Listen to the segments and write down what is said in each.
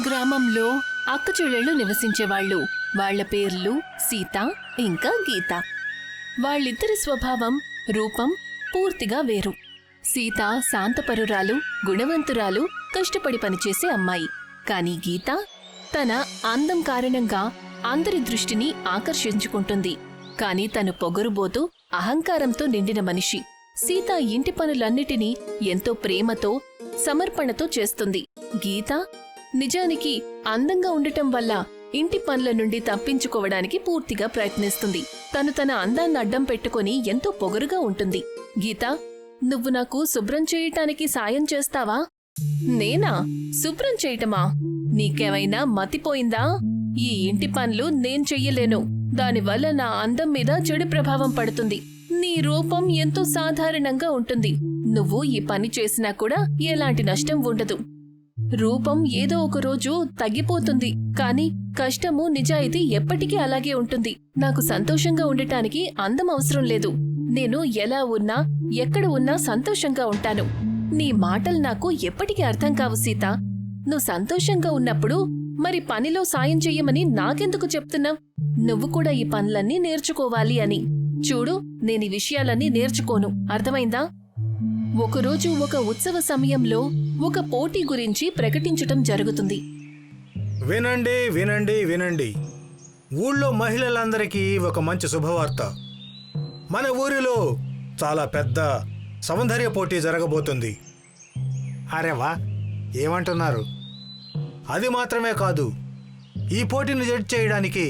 గ్రామంలో అక్కచెల్లెళ్ళు నివసించేవాళ్లు. వాళ్ల పేర్లు సీత ఇంకా గీత. వాళ్ళిద్దరి స్వభావం, రూపం పూర్తిగా వేరు. సీత శాంతపరురాలు, గుణవంతురాలు, కష్టపడి పనిచేసే అమ్మాయి. కాని గీత తన అందం కారణంగా అందరి దృష్టిని ఆకర్షించుకుంటుంది. కాని తను పొగరుబోతూ, అహంకారంతో నిండిన మనిషి. సీత ఇంటి పనులన్నిటినీ ఎంతో ప్రేమతో, సమర్పణతో చేస్తుంది. గీత నిజానికి అందంగా ఉండటం వల్ల ఇంటి పనుల నుండి తప్పించుకోవడానికి పూర్తిగా ప్రయత్నిస్తుంది. తను తన అందాన్ని అడ్డం పెట్టుకుని ఎంతో పొగరుగా ఉంటుంది. గీత, నువ్వు నాకు శుభ్రం చేయటానికి సాయం చేస్తావా? నేనా? శుభ్రం చేయటమా? నీకేమైనా మతిపోయిందా? ఈ ఇంటి పనులు నేను చెయ్యలేను. దానివల్ల నా అందం మీద చెడు ప్రభావం పడుతుంది. నీ రూపం ఎంతో సాధారణంగా ఉంటుంది. నువ్వు ఈ పని చేసినా కూడా ఎలాంటి నష్టం ఉండదు. రూపం ఏదో ఒక రోజు తగ్గిపోతుంది, కాని కష్టము, నిజాయితీ ఎప్పటికీ అలాగే ఉంటుంది. నాకు సంతోషంగా ఉండటానికి అందం అవసరం లేదు. నేను ఎలా ఉన్నా, ఎక్కడ ఉన్నా సంతోషంగా ఉంటాను. నీ మాటలు నాకు ఎప్పటికీ అర్థం కావు సీత. నువ్వు సంతోషంగా ఉన్నప్పుడు మరి పనిలో సాయం చెయ్యమని నాకెందుకు చెప్తున్నావు? నువ్వు కూడా ఈ పనులన్నీ నేర్చుకోవాలి అని. చూడు, నేనీ విషయాలన్నీ నేర్చుకోను, అర్థమైందా? ఒకరోజు ఒక ఉత్సవ సమయంలో ఒక పోటీ గురించి ప్రకటించటం జరుగుతుంది. వినండి వినండి వినండి, ఊళ్ళో మహిళలందరికీ ఒక మంచి శుభవార్త. మన ఊరిలో చాలా పెద్ద సౌందర్య పోటీ జరగబోతుంది. అరే వా, ఏమంటున్నారు? అది మాత్రమే కాదు, ఈ పోటీని జడ్జ్ చేయడానికి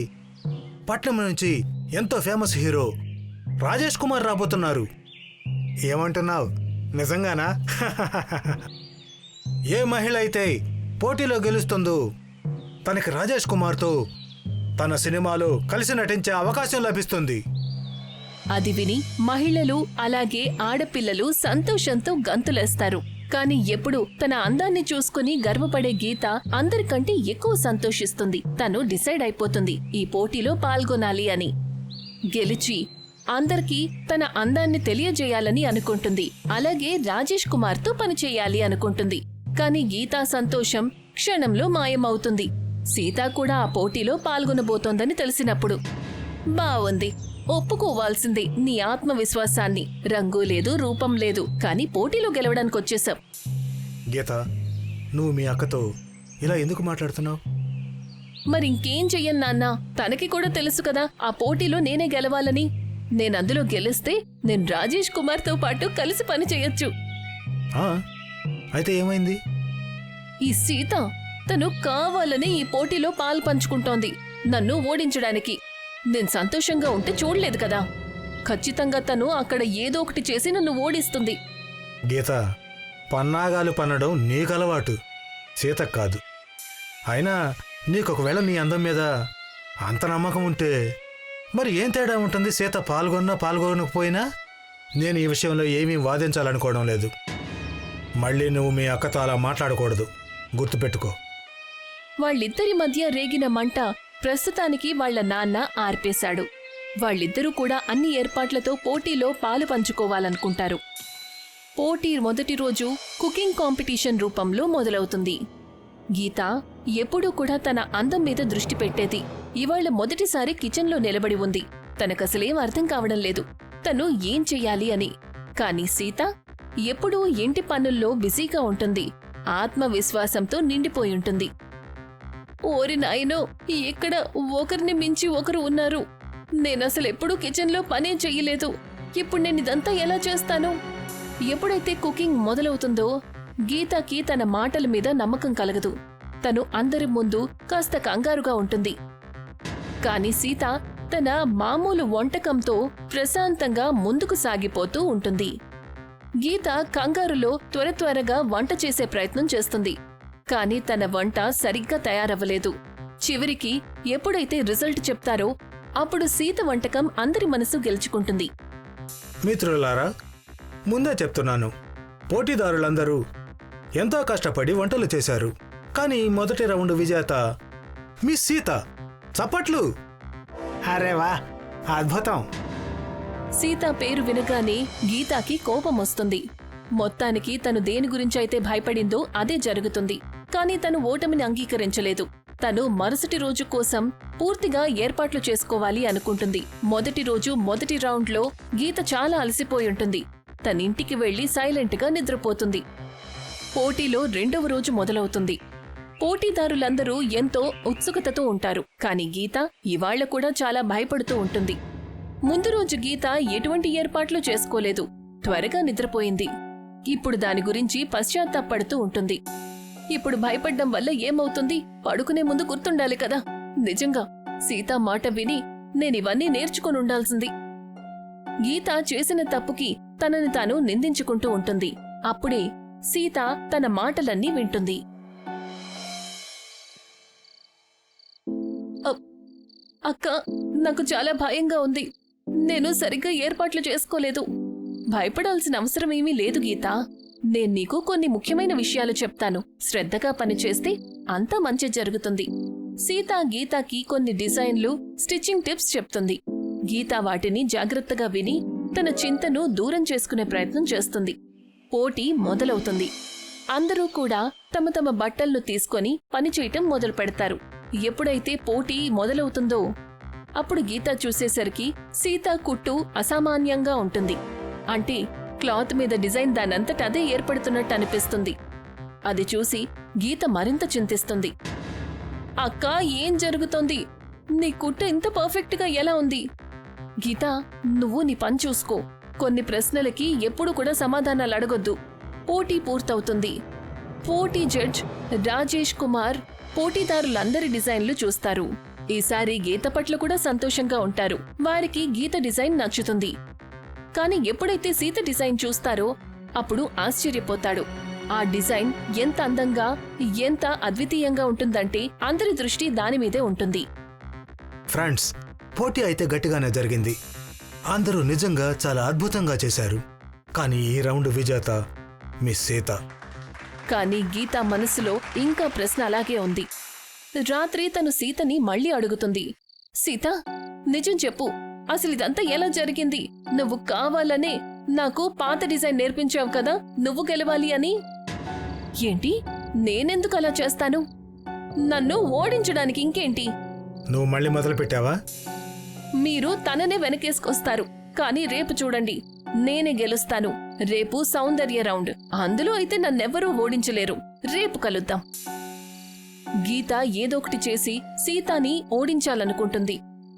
పట్నం నుంచి ఎంతో ఫేమస్ హీరో రాజేష్ కుమార్ రాబోతున్నారు. ఏమంటున్నావు? నిజంగానా? ఏ మహిళ అయితే పోటీలో గెలుస్తుందో తనకి రాజేష్ కుమార్తో తన సినిమాలో కలిసి నటించే అవకాశం లభిస్తుంది. అది విని మహిళలు అలాగే ఆడపిల్లలు సంతోషంతో గంతులేస్తారు. కాని ఎప్పుడు తన అందాన్ని చూసుకుని గర్వపడే గీత అందరికంటే ఎక్కువ సంతోషిస్తుంది. తను డిసైడ్ అయిపోతుంది ఈ పోటీలో పాల్గొనాలి అని. గెలిచి అందరికీ తన అందాన్ని తెలియజేయాలని అనుకుంటుంది. అలాగే రాజేష్ కుమార్తో పనిచేయాలి అనుకుంటుంది. కాని గీతా సంతోషం క్షణంలో మాయమవుతుంది. సీత కూడా ఆ పోటీలో పాల్గొనబోతోందని తెలిసినప్పుడు, బావుంది, ఒప్పుకోవాల్సింది నీ ఆత్మవిశ్వాసాన్ని. రంగు లేదు, రూపం లేదు, కాని పోటీలో గెలవడానికొచ్చేశావు. గీత, నువ్వు మీ అక్కతో ఇలా ఎందుకు మాట్లాడుతున్నావు? మరింకేం చెయ్యను నాన్న. తనకి కూడా తెలుసు కదా ఆ పోటీలో నేనే గెలవాలని. నేనందులో గెలిస్తే నేను రాజేష్ కుమార్తో పాటు కలిసి పని చేయొచ్చు. అయితే ఏమైంది? ఈ సీత తను కావాలని ఈ పోటీలో పాలు పంచుకుంటోంది నన్ను ఓడించడానికి. నేను సంతోషంగా ఉంటే చూడలేదు కదా. ఖచ్చితంగా తను అక్కడ ఏదో ఒకటి చేసి నన్ను ఓడిస్తుంది. గీత, పన్నాగాలు పన్నడం నీకలవాటు, సీత కాదు. అయినా నీకొకవేళ నీ అందం మీద అంత నమ్మకం ఉంటే మరి ఏం తేడా ఉంటుంది? సీత పాల్గొన్నా పాల్గొనకపోయినా నేను ఈ విషయంలో ఏమీ వాదించాలనుకోవడం లేదు. మళ్ళీ నువ్వు మీ అక్కతో అలా మాట్లాడకూడదు, గుర్తుపెట్టుకో. వాళ్ళిద్దరి మధ్య రేగిన మంట ప్రస్తుతానికి వాళ్ల నాన్న ఆర్పేశాడు. వాళ్ళిద్దరూ కూడా అన్ని ఏర్పాట్లతో పోటీలో పాలు పంచుకోవాలనుకుంటారు. పోటీ మొదటి రోజు కుకింగ్ కాంపిటీషన్ రూపంలో మొదలవుతుంది. గీత ఎప్పుడూ కూడా తన అందం మీద దృష్టి పెట్టేది. ఇవాళ మొదటిసారి కిచెన్లో నిలబడి ఉంది. తనకసలేం అర్థం కావడం లేదు తను ఏం చెయ్యాలి అని. కాని సీత ఎప్పుడూ ఇంటి పనుల్లో బిజీగా ఉంటుంది. ఆత్మవిశ్వాసంతో నిండిపోయుంటుంది. ఓరి నాయనో, ఇక్కడ ఒకరిని మించి ఒకరు ఉన్నారు. నేనసలెప్పుడూ కిచెన్లో పనే చెయ్యలేదు. ఇప్పుడు నేనిదంతా ఎలా చేస్తాను? ఎప్పుడైతే కుకింగ్ మొదలవుతుందో గీతకి తన మాటల మీద నమ్మకం కలగదు. తను అందరి ముందు కాస్త కంగారుగా ఉంటుంది. కాని సీత తన మామూలు వంటకంతో ప్రశాంతంగా ముందుకు సాగిపోతూ ఉంటుంది. గీత కంగారులో త్వరగా వంట చేసే ప్రయత్నం చేస్తుంది. కాని తన వంట సరిగ్గా తయారవ్వలేదు. చివరికి ఎప్పుడైతే రిజల్ట్ చెప్తారో అప్పుడు సీత వంటకం అందరి మనసు గెలుచుకుంటుంది. మిత్రులారా, ముందే చెప్తున్నాను, పోటీదారులందరూ ఎంతో కష్టపడి వంటలు చేశారు. కానీ మొదటి రౌండ్ విజేత మిస్ సీత. చప్పట్లు! అరే వా, అద్భుతం! సీత పేరు వినగానే గీతాకి కోపం వస్తుంది. మొత్తానికి తను దేని గురించైతే భయపడిందో అదే జరుగుతుంది. కానీ తను ఓటమిని అంగీకరించలేదు. తను మరుసటి రోజు కోసం పూర్తిగా ఏర్పాట్లు చేసుకోవాలి అనుకుంటుంది. మొదటి రోజు మొదటి రౌండ్లో గీత చాలా అలసిపోయుంటుంది. తనింటికి వెళ్లి సైలెంట్గా నిద్రపోతుంది. పోటీలో రెండవ రోజు మొదలవుతుంది. పోటీదారులందరూ ఎంతో ఉత్సుకతతో ఉంటారు. కాని గీత ఇవాళ్ల కూడా చాలా భయపడుతూ ఉంటుంది. ముందు రోజు గీత ఎటువంటి ఏర్పాట్లు చేసుకోలేదు. త్వరగా నిద్రపోయింది. ఇప్పుడు దాని గురించి పశ్చాత్తాపడుతూ ఉంటుంది. ఇప్పుడు భయపడ్డం వల్ల ఏమవుతుంది? పడుకునే ముందు గుర్తుండాలి కదా. నిజంగా సీత మాట విని నేనివన్నీ నేర్చుకునుండాల్సింది. గీత చేసిన తప్పుకి తనని తాను నిందించుకుంటూ ఉంటుంది. అప్పుడే సీత తన మాటలన్నీ వింటుంది. అక్క, నాకు చాలా భయంగా ఉంది. నేను సరిగ్గా ఏర్పాట్లు చేసుకోలేదు. భయపడాల్సిన అవసరమేమీ లేదు గీతా. నేను నీకు కొన్ని ముఖ్యమైన విషయాలు చెప్తాను. శ్రద్ధగా పనిచేస్తే అంతా మంచి జరుగుతుంది. సీత గీతాకి కొన్ని డిజైన్లు, స్టిచ్చింగ్ టిప్స్ చెప్తుంది. గీత వాటిని జాగ్రత్తగా విని తన చింతను దూరం చేసుకునే ప్రయత్నం చేస్తుంది. పోటీ మొదలవుతుంది. అందరూ కూడా తమ తమ బట్టలను తీసుకొని పనిచేయటం మొదలు పెడతారు. ఎప్పుడైతే పోటీ మొదలవుతుందో అప్పుడు గీత చూసేసరికి సీత కుట్టు అసామాన్యంగా ఉంటుంది. అంటే క్లాత్ మీద డిజైన్ దానంతట అదే ఏర్పడుతున్నట్టు అనిపిస్తుంది. అది చూసి గీత మరింత చింతిస్తుంది. అక్కా, ఏం జరుగుతోంది? నీ కుట్టు ఇంత పర్ఫెక్ట్గా ఎలా ఉంది? గీత, నువ్వు నీ పని చూసుకో. కొన్ని ప్రశ్నలకి ఎప్పుడు కూడా సమాధానాలు అడగొద్దు. పోటీ పూర్తవుతుంది. పోటీ జడ్జ్ రాజేష్ కుమార్ పోటీదారులందరి డిజైన్లు చూస్తారు. ఈసారి గీత పట్ల కూడా సంతోషంగా ఉంటారు. వారికి గీత డిజైన్ నచ్చుతుంది. కాని ఎప్పుడైతే సీత డిజైన్ చూస్తారో అప్పుడు ఆశ్చర్యపోతాడు. ఆ డిజైన్ ఎంత అందంగా, ఎంత అద్వితీయంగా ఉంటుందంటే అందరి దృష్టి దానిమీదే ఉంటుంది. ఫ్రెండ్స్, పోటీ అయితే గట్టిగానే జరిగింది. అందరూ నిజంగా చాలా అద్భుతంగా చేశారు. కానీ ఈ రౌండ్ విజేత మిస్ సీత. కాని గీత మనసులో ఇంకా ప్రశ్న అలాగే ఉంది. రాత్రి తను సీతని మళ్లీ అడుగుతుంది. సీత, నిజం చెప్పు, అసలు ఇదంతా ఎలా జరిగింది? నువ్వు కావాలనే నాకు పాత డిజైన్ నేర్పించావు కదా, నువ్వు గెలవాలి అని. ఏంటి? నేనెందుకు అలా చేస్తాను? నన్ను ఓడించడానికి ఇంకేంటి? నువ్వు మళ్ళీ మొదలు పెట్టావా? మీరు తననే వెనకేసుకొస్తారు. కానీ రేపు చూడండి, నేనే గెలుస్తాను. రేపు సౌందర్య రౌండ్. అందులో అయితే నన్నెవ్వరూ ఓడించలేరు. రేపు కలుద్దాం. గీత ఏదోకటి చేసి సీతాని ఓడించాలనుకుంటుంది.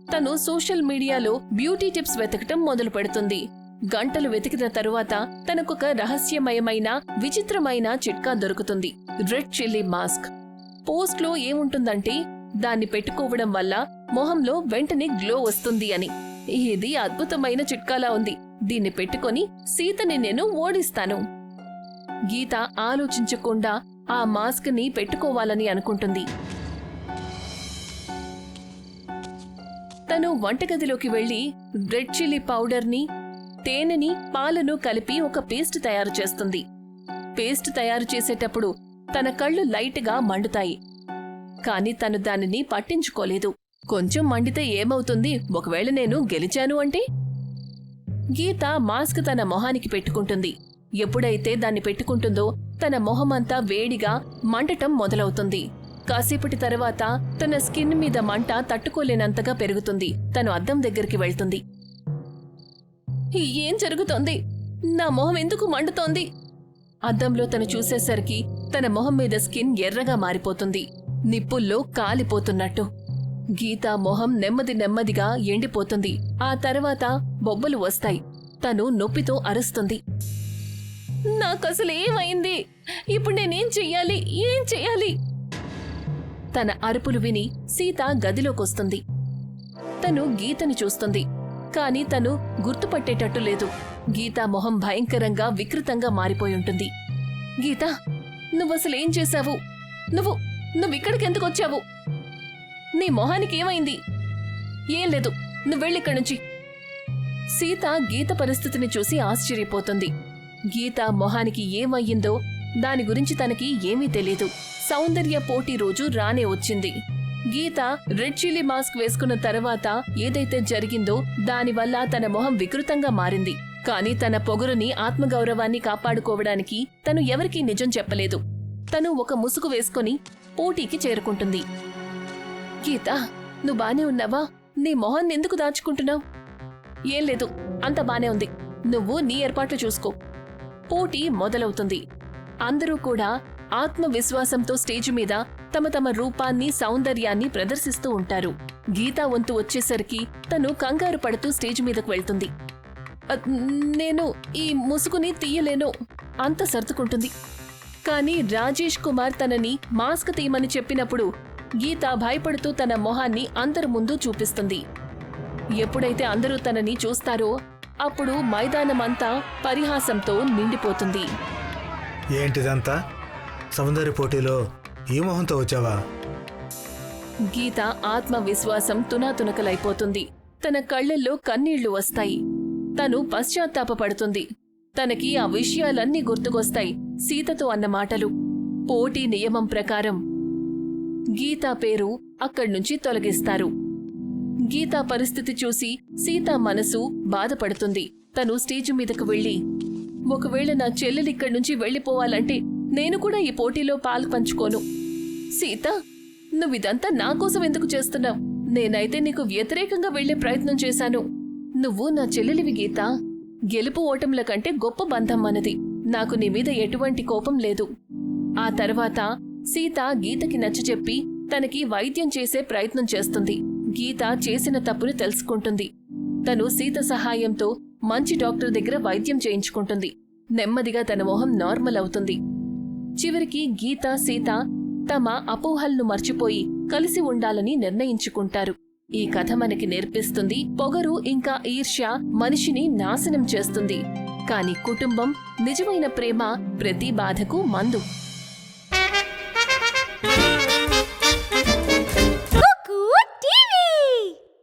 తను సోషల్ మీడియాలో బ్యూటీ టిప్స్ వెతకటం మొదలు పెడుతుంది. గంటలు వెతికిన తరువాత తనకొక రహస్యమయమైన, విచిత్రమైన చిట్కా దొరుకుతుంది. Red chilli mask. పోస్ట్లో ఏముంటుందంటే దాన్ని పెట్టుకోవడం వల్ల మొహంలో వెంటనే గ్లో వస్తుంది అని. ఇది అద్భుతమైన చిట్కాలా ఉంది. దీన్ని పెట్టుకొని సీతని నేను ఓడిస్తాను. గీత ఆలోచించకుండా ఆ మాస్క్ ని పెట్టుకోవాలని అనుకుంటుంది. తను వంటగదిలోకి వెళ్లి రెడ్ చిల్లీ పౌడర్ని, తేనెని, పాలను కలిపి ఒక పేస్ట్ తయారు చేస్తుంది. పేస్ట్ తయారు చేసేటప్పుడు తన కళ్ళు లైట్గా మండుతాయి. కాని తను దానిని పట్టించుకోలేదు. కొంచెం మండితే ఏమవుతుంది? ఒకవేళ నేను గెలిచాను అంటే? గీత మాస్క్ తన మొహానికి పెట్టుకుంటుంది. ఎప్పుడైతే దాన్ని పెట్టుకుంటుందో తన మొహమంతా వేడిగా మండటం మొదలవుతుంది. కాసేపటి తర్వాత తన స్కిన్ మీద మంట తట్టుకోలేనంతగా పెరుగుతుంది. తను అద్దం దగ్గరికి వెళ్తుంది. ఏం జరుగుతోంది? నా మొహం ఎందుకు మండుతోంది? అద్దంలో తను చూసేసరికి తన మొహం మీద స్కిన్ ఎర్రగా మారిపోతుంది, నిప్పుల్లో కాలిపోతున్నట్టు. గీత మొహం నెమ్మది నెమ్మదిగా ఎండిపోతుంది. ఆ తర్వాత బొబ్బలు వస్తాయి. తను నొప్పితో అరుస్తుంది. నాకసలు ఏమైంది? ఇప్పుడు నేనేం చెయ్యాలి? ఏం చెయ్యాలి? తన అరుపులు విని సీత గదిలోకొస్తుంది. తను గీతని చూస్తుంది. కాని తను గుర్తుపట్టేటట్టు లేదు. గీత మొహం భయంకరంగా, వికృతంగా మారిపోయుంటుంది. గీత, నువ్వసలేం చేశావు? నువ్విక్కడికెందుకొచ్చావు? నీ మొహానికి ఏమైంది? ఏం లేదు, నువ్వెళ్ళిక్కడి నుంచి. సీత గీత పరిస్థితిని చూసి ఆశ్చర్యపోతుంది. గీత మొహానికి ఏమయ్యిందో దాని గురించి తనకి ఏమీ తెలీదు. సౌందర్య పోటీ రోజు రానే వచ్చింది. గీత రెడ్ చిల్లీ మాస్క్ వేసుకున్న తర్వాత ఏదైతే జరిగిందో దానివల్ల తన మొహం వికృతంగా మారింది. కాని తన పొగరుని, ఆత్మగౌరవాన్ని కాపాడుకోవడానికి తను ఎవరికీ నిజం చెప్పలేదు. తను ఒక ముసుగు వేసుకొని పోటీకి చేరుకుంటుంది. గీత, నువ్వు బానే ఉన్నావా? నీ మొహాన్ని ఎందుకు దాచుకుంటున్నావు? ఏం లేదు, అంత బానే ఉంది. నువ్వు నీ ఏర్పాట్లు చూసుకో. పోటీ మొదలవుతుంది. అందరూ కూడా ఆత్మవిశ్వాసంతో స్టేజి మీద తమ తమ రూపాన్ని, సౌందర్యాన్ని ప్రదర్శిస్తూ ఉంటారు. గీతా వంతు వచ్చేసరికి తను కంగారు పడుతూ స్టేజి మీదకు వెళ్తుంది. నేను ఈ ముసుగుని తీయలేను అంత సర్దుకుంటుంది. కానీ రాజేష్ కుమార్ తనని మాస్క్ తీయమని చెప్పినప్పుడు గీత భయపడుతూ తన మొహాన్ని అందరి ముందు చూపిస్తుంది. ఎప్పుడైతే అందరూ తనని చూస్తారో అప్పుడు మైదానమంతా పరిహాసంతో నిండిపోతుంది. ఏంటిదంతా? సౌందర్య పోటీలో ఈ మొహంతో వచ్చావా? గీత ఆత్మవిశ్వాసం తునాతునకలైపోతుంది. తన కళ్ళల్లో కన్నీళ్లు వస్తాయి. తను పశ్చాత్తాపపడుతుంది. తనకి ఆ విషయాలన్నీ గుర్తుకొస్తాయి. సీతతో అన్న మాటలు. పోటీ నియమం ప్రకారం గీతా పేరు అక్కడ్నుంచి తొలగిస్తారు. గీతా పరిస్థితి చూసి సీత మనసు బాధపడుతుంది. తను స్టేజి మీదకు వెళ్లి, ఒకవేళ నా చెల్లెలిక్కడ్నుంచి వెళ్లిపోవాలంటే నేను కూడా ఈ పోటీలో పాలు పంచుకోను. సీత, నువ్విదంతా నా కోసం ఎందుకు చేస్తున్నావు? నేనైతే నీకు వ్యతిరేకంగా వెళ్లే ప్రయత్నం చేశాను. నువ్వు నా చెల్లెలివి గీత. గెలుపు ఓటముల కంటే గొప్ప బంధం మనది. నాకు నీ మీద ఎటువంటి కోపం లేదు. ఆ తర్వాత సీత గీతకి నచ్చచెప్పి తనకి వైద్యం చేసే ప్రయత్నం చేస్తుంది. గీత చేసిన తప్పును తెలుసుకుంటుంది. తను సీత సహాయంతో మంచి డాక్టర్ దగ్గర వైద్యం చేయించుకుంటుంది. నెమ్మదిగా తన మొహం నార్మల్ అవుతుంది. చివరికి గీత, సీత తమ అపోహలను మర్చిపోయి కలిసి ఉండాలని నిర్ణయించుకుంటారు. ఈ కథ మనకి నేర్పిస్తుంది, పొగరు ఇంకా ఈర్ష్య మనిషిని నాశనం చేస్తుంది. కాని కుటుంబం, నిజమైన ప్రేమ ప్రతి బాధకు మందు.